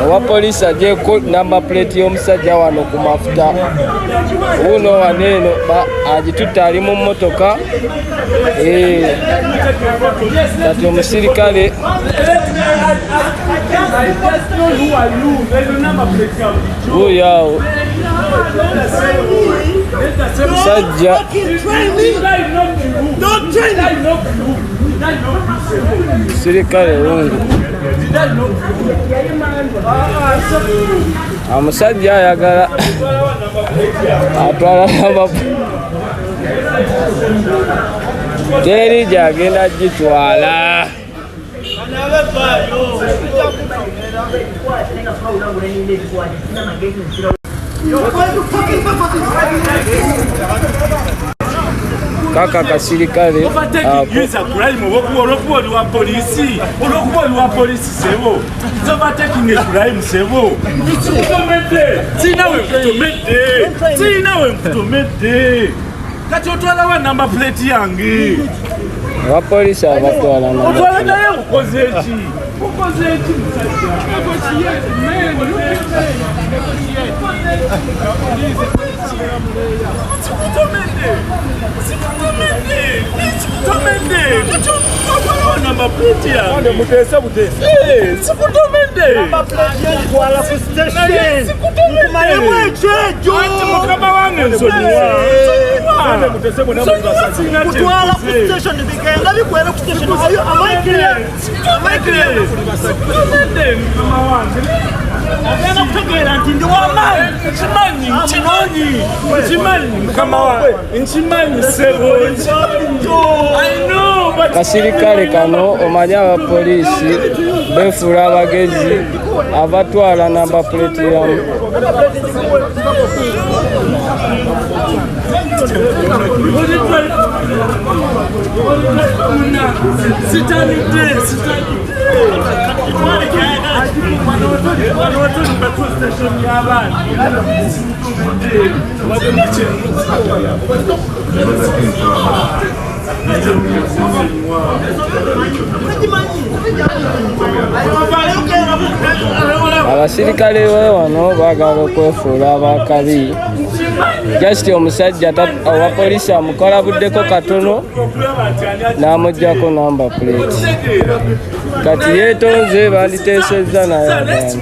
owa poliisi agyeko namba plate y'omusajja wano ku mafuta. Uno waneeno agitutte ali mu mmotoka. Kati omusirikale uyo awo musajja musirikale wungu. Omusajja ayagala atwala namba teri gyagenda gitwala. Kaka kasirikale kati otwala wa namba plate yange abapoliisi abatwala otwala naye ukoze eki namba plate yange mutese sikutomende Kuala ku station. mukama wange nsonyiwa Kutwala ku station bigenda bikwera ku station. Am I clear? Agenda kutegeera nti ndi w'amaanyi. Nkimanyi mukama wange nkimanyi sebo. kasirikale kano omanye abapoliisi befuula abagezi abatwala namba plate yamu. Abasirikale be wano baagala okwefuula abakabi. Just omusajja owa poliisi amukolabuddeko katono n'amuggyako namba plate. Kati yeetonze banditeesezza naye abantu.